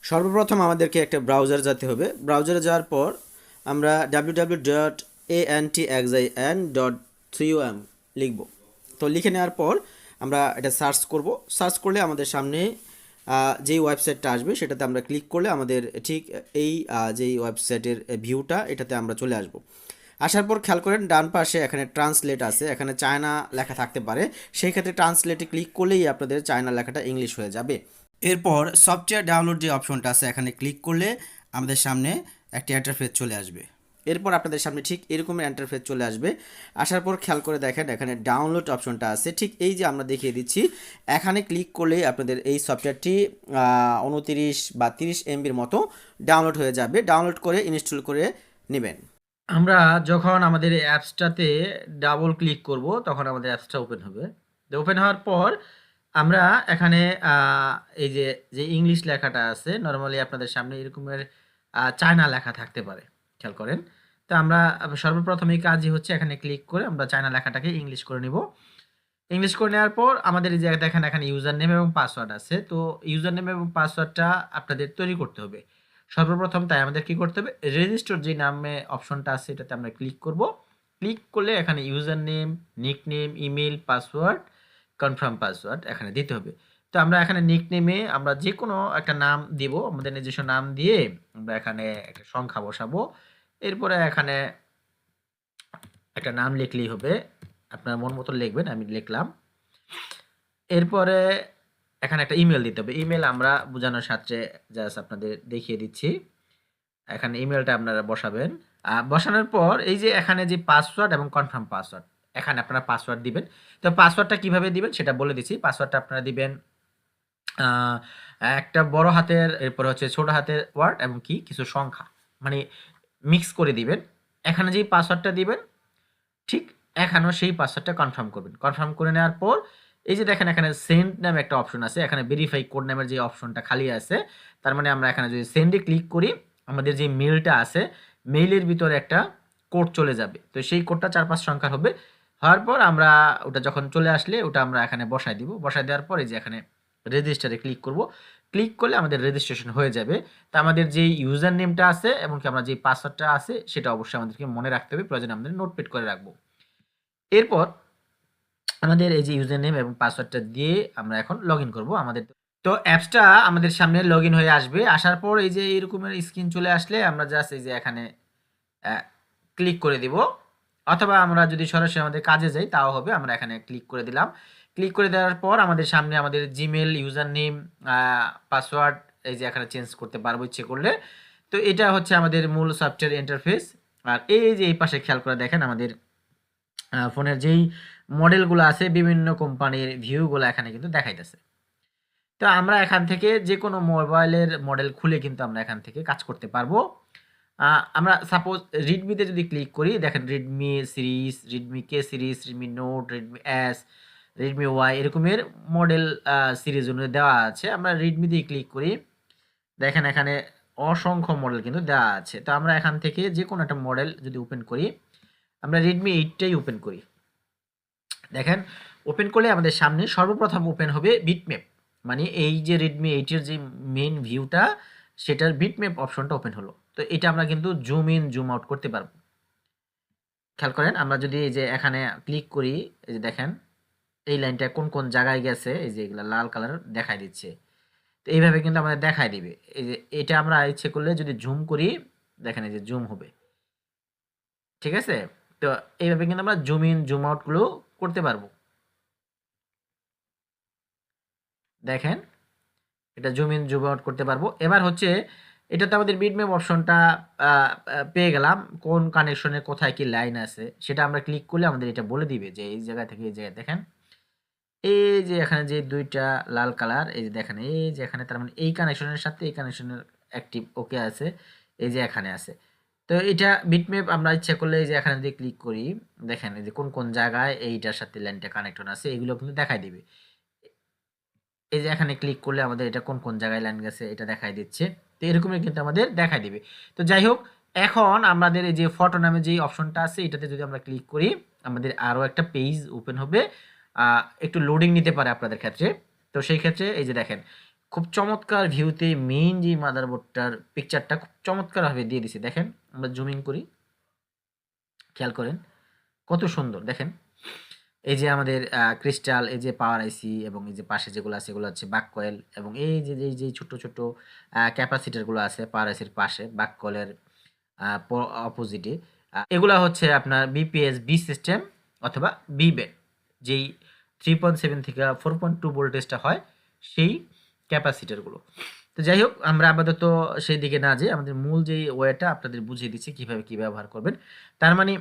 সর্বপ্রথম আমাদেরকে একটা ব্রাউজার যেতে হবে। ব্রাউজারে যাওয়ার পর আমরা www.antxin.com লিখব। তো লিখে নেওয়ার পর আমরা এটা সার্চ করব। সার্চ করলে আমাদের সামনে যেই ওয়েবসাইটটা আসবে সেটাতে আমরা ক্লিক করলে আমাদের ঠিক এই যেই ওয়েবসাইটের ভিউটা এটাতে আমরা চলে আসব। আসার পর খেয়াল করেন ডান পাশে এখানে ট্রান্সলেট আছে, এখানে চায়না লেখা থাকতে পারে। সেই ক্ষেত্রে ট্রান্সলেটে ক্লিক করলেই আপনাদের চায়না লেখাটা ইংলিশ হয়ে যাবে। এরপর সফটওয়্যার ডাউনলোড যে অপশনটা আছে এখানে ক্লিক করলে আমাদের সামনে একটা ইন্টারফেস চলে আসবে। এরপর আপনাদের সামনে ঠিক এরকমের ইন্টারফেস চলে আসবে। আসার পর খেয়াল করে দেখেন এখানে ডাউনলোড অপশনটা আছে, ঠিক এই যে আমরা দেখিয়ে দিচ্ছি। এখানে ক্লিক করলেই আপনাদের এই সফটওয়্যারটি 29 বা 30 এমবির মতো ডাউনলোড হয়ে যাবে। ডাউনলোড করে ইনস্টল করে নেবেন। আমরা যখন আমাদের এই অ্যাপসটাতে ডাবল ক্লিক করব তখন আমাদের অ্যাপসটা ওপেন হবে। তো ওপেন হওয়ার পর আমরা এখানে এই যে ইংলিশ লেখাটা আছে, নরমালি আপনাদের সামনে এরকমের চায়না লেখা থাকতে পারে, খেয়াল করেন। তো আমরা সর্বপ্রথম এই কাজই হচ্ছে এখানে ক্লিক করে আমরা চায়না লেখাটাকে ইংলিশ করে নিব। ইংলিশ করে নেওয়ার পর আমাদের এই যে দেখেন এখানে ইউজার নেম এবং পাসওয়ার্ড আছে। তো ইউজার নেম এবং পাসওয়ার্ডটা আপনাদের তৈরি করতে হবে সর্বপ্রথম। তাই আমাদের কি করতে হবে, রেজিস্টার যে নামে অপশনটা আছে এটাতে আমরা ক্লিক করব। ক্লিক করলে এখানে user name, nick name, email, password, confirm password এখানে দিতে হবে। তো আমরা এখানে নিক নেমে আমরা যে কোনো একটা নাম দিব, আমাদের নিজস্ব নাম দিয়ে আমরা এখানে একটা সংখ্যা বসাবো। এরপরে এখানে একটা নাম লিখলেই হবে, আপনার মন মতো লিখবেন, আমি লিখলাম। এরপরে এখানে একটা ইমেল দিতে হবে। ইমেল আমরা বোঝানোর সাথে জাস্ট আপনাদের দেখিয়ে দিচ্ছি। এখানে ইমেলটা আপনারা বসাবেন। বসানোর পর এই যে এখানে যে পাসওয়ার্ড এবং কনফার্ম পাসওয়ার্ড, এখানে আপনারা পাসওয়ার্ড দিবেন। তো পাসওয়ার্ডটা কিভাবে দিবেন সেটা বলে দিচ্ছি। পাসওয়ার্ডটা আপনারা দিবেন একটা বড় হাতের, এরপরে হচ্ছে ছোট হাতের ওয়ার্ড এবং কি কিছু সংখ্যা, মানে মিক্স করে দিবেন। এখানে যেই পাসওয়ার্ডটা দিবেন ঠিক এখানেও সেই পাসওয়ার্ডটা কনফার্ম করবেন। কনফার্ম করে নেওয়ার পর এই যে দেখেন এখানে সেন্ড নামে একটা অপশন আছে, এখানে ভেরিফাই কোড নামের যে অপশনটা খালি আছে, তার মানে আমরা এখানে যদি সেন্ডে ক্লিক করি আমাদের যে মেইলটা আছে মেইলের ভিতরে একটা কোড চলে যাবে। তো সেই কোডটা 4-5 সংখ্যার হবে। হওয়ার পর আমরা ওটা যখন চলে আসলে ওটা আমরা এখানে বসায় দিব। বসায় দেওয়ার পর এই যে এখানে রেজিস্টারে ক্লিক করব। ক্লিক করলে আমাদের রেজিস্ট্রেশন হয়ে যাবে। তো আমাদের যেই ইউজার নেমটা আছে এবং কি আমরা যে পাসওয়ার্ডটা আছে সেটা অবশ্যই আমাদেরকে মনে রাখতে হবে, প্রয়োজনে আমাদের নোটপ্যাড করে রাখবো। এরপর আমাদের এই যে ইউজার নেম এবং পাসওয়ার্ডটা দিয়ে আমরা এখন লগইন করব আমাদের। তো অ্যাপসটা আমাদের সামনে লগইন হয়ে আসবে। আসার পর এই যে এরকমের স্ক্রিন চলে আসলে আমরা জাস্ট এই যে এখানে ক্লিক করে দিব, অথবা আমরা যদি সরাসরি আমাদের কাজে যাই তাও হবে। আমরা এখানে ক্লিক করে দিলাম। ক্লিক করে দেওয়ার পর আমাদের সামনে আমাদের জিমেল, ইউজার নেম, পাসওয়ার্ড এই যে এখানে চেঞ্জ করতে পারবো ইচ্ছে করলে। তো এটা হচ্ছে আমাদের মূল সফটওয়্যার ইন্টারফেস। আর এই যে এই পাশে খেয়াল করে দেখেন আমাদের ফোনের যেই মডেলগুলো আছে বিভিন্ন কোম্পানির ভিউগুলো এখানে কিন্তু দেখাইতেছে। তো আমরা এখান থেকে যে কোনো মোবাইলের মডেল খুলে কিন্তু আমরা এখান থেকে কাজ করতে পারবো। আমরা সাপোজ রেডমিতে যদি ক্লিক করি, দেখেন Redmi series, Redmi K series, Redmi note, Redmi S, Redmi Y এরকমের মডেল সিরিজ অনুযায়ী দেওয়া আছে। আমরা রেডমিতেই ক্লিক করি, দেখেন এখানে অসংখ্য মডেল কিন্তু দেওয়া আছে। তো আমরা এখান থেকে যে কোনো একটা মডেল যদি ওপেন করি, আমরা রেডমি 8টাই ওপেন করি। দেখেন ওপেন করলে আমাদের সামনে সর্বপ্রথম ওপেন হবে বিটম্যাপ, মানে এই যে রেডমি 8 এর যে মেইন ভিউটা সেটার বিটম্যাপ অপশনটা ওপেন হলো। তো এটা আমরা কিন্তু জুম ইন জুম আউট করতে পারবো। খেয়াল করেন আমরা যদি এই যে এখানে ক্লিক করি, এই যে দেখেন এই লাইনটা কোন কোন জায়গায় গেছে, এই যে এগুলা লাল কালার দেখাই দিচ্ছে। তো এইভাবে কিন্তু আমাদের দেখাই দিবে। এই যে এটা আমরা ইচ্ছে করলে যদি জুম করি, দেখেন এই যে জুম হবে, ঠিক আছে। তো এইভাবে কিন্তু আমরা জুম ইন জুম আউট গুলো করতে পারবো। দেখেন এটা জুম ইন জুম আউট করতে পারবো। এবার হচ্ছে এটাতে আমাদের বিটম্যাপ অপশনটা পেয়ে গেলাম, কোন কানেকশনে কোথায় কি লাইন আছে সেটা আমরা ক্লিক করলে আমাদের এটা বলে দিবে যে এই জায়গা থেকে এই জায়গায় দেখেন এই যে এখানে যে দুইটা লাল কালার, এই যে দেখেন এই যে এখানে, তার মানে এই কানেকশনের সাথে এই কানেকশনের অ্যাক্টিভ ওকে আছে, এই যে এখানে আছে। তো এটা বিটম্যাপ আমরা ইচ্ছা করলে এই যে এখানে যদি ক্লিক করি, দেখেন এই যে কোন কোন জায়গায় এইটার সাথে লাইনটা কানেকশন আছে এগুলো কিন্তু দেখাই দিবে। এই যে এখানে ক্লিক করলে আমাদের এটা কোন কোন জায়গায় লাইন গেছে এটা দেখাই দিচ্ছে। তো এরকমই কিন্তু আমাদের দেখাই দিবে। তো যাই হোক, এখন আমাদের এই যে ফটো নামে যে অপশনটা আছে এটাতে যদি আমরা ক্লিক করি আমাদের আরও একটা পেজ ওপেন হবে। একটু লোডিং নিতে পারে আপনাদের ক্ষেত্রে। তো সেই ক্ষেত্রে এই যে দেখেন খুব চমৎকার ভিউতে মেইন যে মাদারবোর্ডটার পিকচারটা খুব চমৎকারভাবে দিয়ে দিছে। দেখেন আমরা জুমিং করি, খেয়াল করেন কত সুন্দর। দেখেন এই যে আমাদের ক্রিস্টাল, এই যে পাওয়ার আইসি এবং এই যে পাশে যেগুলো আছে এগুলো হচ্ছে বাক কয়েল, এবং এই যে ছোট ছোট ক্যাপাসিটারগুলো আছে পাওয়ার আইসির পাশে বাক কয়েলের অপোজিটে, এগুলা হচ্ছে আপনার বিপিএস বি সিস্টেম অথবা বি ব্যান্ড, যেই 3.7 থেকে 4.2 ভোল্টেজটা হয় সেই ক্যাপাসিটারগুলো। তো যাই হোক, আমরা আপাতত সেই দিকে না যেয়ে আমাদের মূল যেই ওয়েটা আপনাদের বুঝিয়ে দিচ্ছি কিভাবে কি ব্যবহার করবেন। তার মানে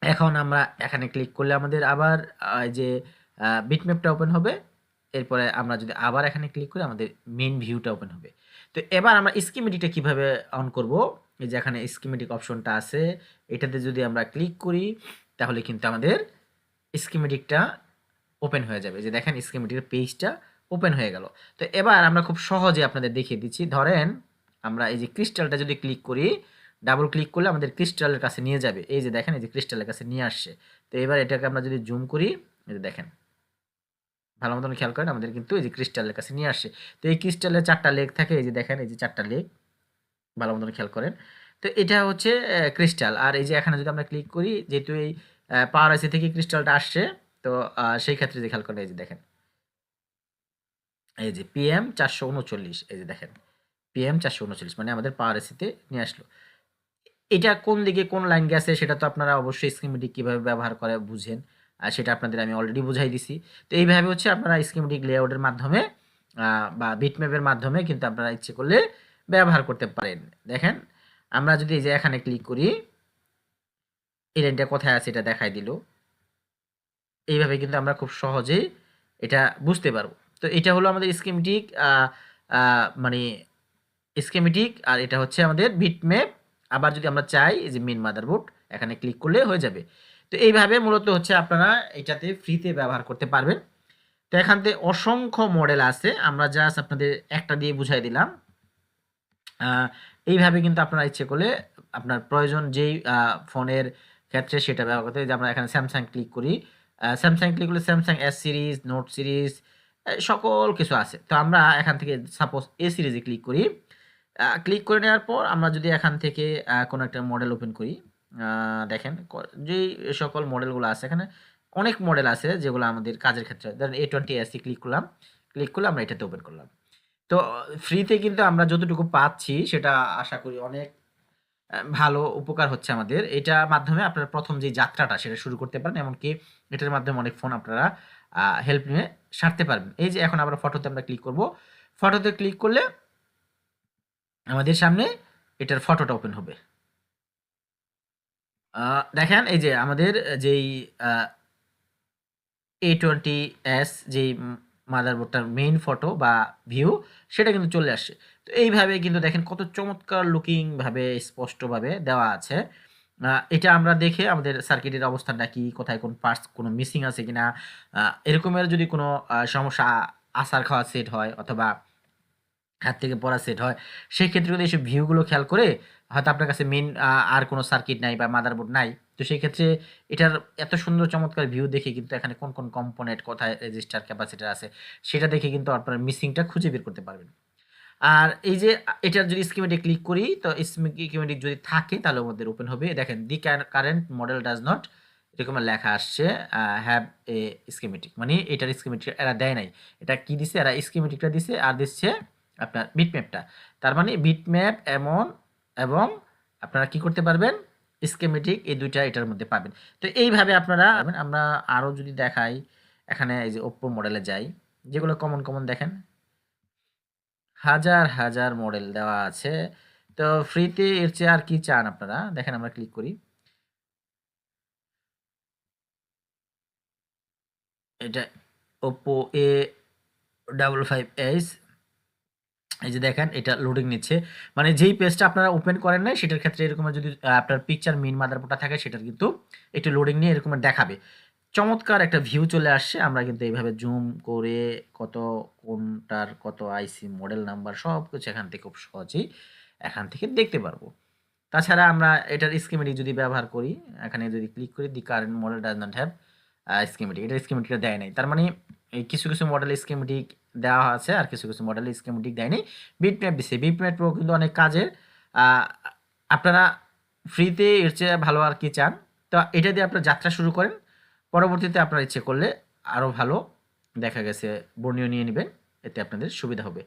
এখন আমরা এখানে ক্লিক করলে আমাদের আবার এই যে বিটম্যাপটা ওপেন হবে। এরপরে আমরা যদি আবার এখানে ক্লিক করি আমাদের মেইন ভিউটা ওপেন হবে। তো এবার আমরা স্কিমেটিকটা কিভাবে অন করব, এই যে এখানে স্কিমেটিক অপশনটা আছে, এটাতে যদি আমরা ক্লিক করি তাহলে কিন্তু আমাদের স্কিমেটিকটা ওপেন হয়ে যাবে। যে দেখেন স্কিমেটিকের পেজটা ওপেন হয়ে গেল। তো এবার আমরা খুব সহজে আপনাদের দেখিয়ে দিচ্ছি। ধরেন আমরা এই যে ক্রিস্টালটা যদি ক্লিক করি, ডাবল ক্লিক করলে আমাদের ক্রিস্টালের কাছে নিয়ে যাবে। এই যে দেখেন এই যে ক্রিস্টালের কাছে নিয়ে আসছে। তো এবার এটাকে আমরা যদি জুম করি, এই যে দেখেন ভালো মতন খেয়াল করেন আমাদের কিন্তু এই যে ক্রিস্টালের কাছে নিয়ে আসছে। তো এই ক্রিস্টালের 4টা লেগ থাকে, এই যে দেখেন এই যে 4টা লেগ, ভালো মতন খেয়াল করেন। তো এটা হচ্ছে ক্রিস্টাল। আর এই যে এখানে যদি আমরা ক্লিক করি, যেহেতু এই পাওয়ার আইসি থেকে ক্রিস্টালটা আসছে, তো সেই ক্ষেত্রে যে খেয়াল করেন এই যে দেখেন এই যে পিএম 439, এই যে দেখেন পিএম 439 মানে আমাদের পাওয়ার আইসিতে নিয়ে আসলো। এটা কোন দিকে কোন লাইন গেছে সেটা তো আপনারা অবশ্যই স্কিমেটিক কিভাবে ব্যবহার করে বুঝেন, আর সেটা আপনাদের আমি অলরেডি বুঝাই দিছি। তো এইভাবে হচ্ছে আপনারা স্কিমেটিক লেআউটের মাধ্যমে বা বিটম্যাপের মাধ্যমে কিন্তু আপনারা ইচ্ছে করলে ব্যবহার করতে পারেন। দেখেন আমরা যদি এই যে এখানে ক্লিক করি, এই লাইনটা কোথায় আছে এটা দেখাই দিল। এইভাবে কিন্তু আমরা খুব সহজেই এটা বুঝতে পারবো। তো এটা হলো আমাদের স্কিমেটিক, মানে স্কিমেটিক, আর এটা হচ্ছে আমাদের বিটম্যাপ। আবার যদি আমরা চাই এই যে মেইন মাদারবোর্ড, এখানে ক্লিক করলে হয়ে যাবে। তো এইভাবে মূলত হচ্ছে আপনারা এটাতে ফ্রিতে ব্যবহার করতে পারবেন। তো এখান থেকে অসংখ্য মডেল আছে, আমরা জাস্ট আপনাদের একটা দিয়ে বুঝাই দিলাম। এইভাবে কিন্তু আপনারা ইচ্ছে করলে আপনার প্রয়োজন যেই ফোনের ক্ষেত্রে সেটা ব্যবহার করতে, যে আমরা এখানে স্যামসাং ক্লিক করি, স্যামসাং ক্লিক করলে Samsung S series, note series, সকল কিছু আছে। তো আমরা এখান থেকে সাপোজ এ সিরিজে ক্লিক করি, ক্লিক করে নেওয়ার পর আমরা যদি এখান থেকে কোনো একটা মডেল ওপেন করি, দেখেন যেই সকল মডেলগুলো আছে এখানে অনেক মডেল আছে যেগুলো আমাদের কাজের ক্ষেত্রে, ধরেন A20 ক্লিক করলাম, ক্লিক করলে আমরা এটাতে ওপেন করলাম। তো ফ্রিতে কিন্তু আমরা যতটুকু পাচ্ছি সেটা আশা করি অনেক ভালো উপকার হচ্ছে আমাদের। এটার মাধ্যমে আপনারা প্রথম যে যাত্রাটা সেটা শুরু করতে পারেন, এমনকি এটার মাধ্যমে অনেক ফোন আপনারা হেল্প নিয়ে সারতে পারবেন। এই যে এখন আমরা ফটোতে আমরা ক্লিক করব, ফটোতে ক্লিক করলে আমাদের সামনে এটার ফটোটা ওপেন হবে। দেখেন এই যে আমাদের যেই A20s যেই মাদারবোর্ডটার মেইন ফটো বা ভিউ সেটা কিন্তু চলে আসছে। তো এইভাবে কিন্তু দেখেন কত চমৎকার লুকিং ভাবে স্পষ্টভাবে দেওয়া আছে। এটা আমরা দেখে আমাদের সার্কিটের অবস্থানটা কি, কোথায় কোন পার্টস কোনো মিসিং আছে কিনা, এরকমের যদি কোনো সমস্যা আসার খাওয়া সেট হয় অথবা হাত থেকে পড়া সেট হয়, সেক্ষেত্রে যদি এইসব ভিউগুলো খেয়াল করে, হয়তো আপনার কাছে মেইন আর কোনো সার্কিট নাই বা মাদারবোর্ড নাই, তো সেই ক্ষেত্রে এটার এত সুন্দর চমৎকার ভিউ দেখে কিন্তু এখানে কোন কোন কম্পোনেন্ট কোথায় রেজিস্টার ক্যাপাসিটার আছে সেটা দেখে কিন্তু আপনারা মিসিংটা খুঁজে বের করতে পারবেন। আর এই যে এটার যদি স্কিমেটিক ক্লিক করি, তো স্কিমেটিক যদি থাকে তাহলে আমাদের ওপেন হবে। দেখেন the current model does not, এরকম লেখা আসছে হ্যাভ এ স্কিমেটিক, মানে এটার স্কিমেটিক এরা দেয় নাই। এটা কি দিছে, এরা স্কিমেটিকটা দিছে আর দিচ্ছে আপনার বিটম্যাপটা। তার মানে বিটম্যাপ এমন, এবং আপনারা কি করতে পারবেন স্কিমেটিক, এই দুইটা এটার মধ্যে পাবেন। তো এইভাবে আপনারা, আমরা আরও যদি দেখাই এখানে এই যে ওপ্পো মডেলে যাই, যেগুলো কমন কমন দেখেন হাজার হাজার মডেল দেওয়া আছে। তো ফ্রিতে এর চেয়ে আর কি চান আপনারা। দেখেন আমরা ক্লিক করি, এটা ওপ্পো A55s, এই যে দেখেন এটা লোডিং নিচ্ছে। মানে যেই পেজটা আপনারা ওপেন করেন নাই সেটার ক্ষেত্রে এরকম যদি আপনার পিকচার মেইন মাদারবোর্ডটা থাকে সেটার কিন্তু একটু লোডিং নিয়ে এরকম দেখাবে। চমৎকার একটা ভিউ চলে আসছে। আমরা কিন্তু এইভাবে জুম করে কত কোনটার কত আইসি মডেল নাম্বার সব কিছু এখান থেকে খুব সহজেই এখান থেকে দেখতে পারবো। তাছাড়া আমরা এটার স্কিমেটিক যদি ব্যবহার করি, এখানে যদি ক্লিক করি the current model does not have schematic, এটার স্কিমেটিকটা দেয় নাই। তার মানে এই কিছু কিছু মডেল স্কিমেটিক দেওয়া আছে, আর কিছু কিছু মডেল স্কিমেটিক দেয়নি। বিটম্যাপ দিছে, বিটম্যাপ প্রো কিন্তু অনেক কাজের। আহ, আপনারা ফ্রিতে এর চেয়ে ভালো আর কি চান? তো এটা দিয়ে আপনারা যাত্রা শুরু করেন, পরবর্তীতে আপনারা ইচ্ছে করলে আরও ভালো দেখা গেছে বর্ণীয় নিয়ে নেবেন, এতে আপনাদের সুবিধা হবে।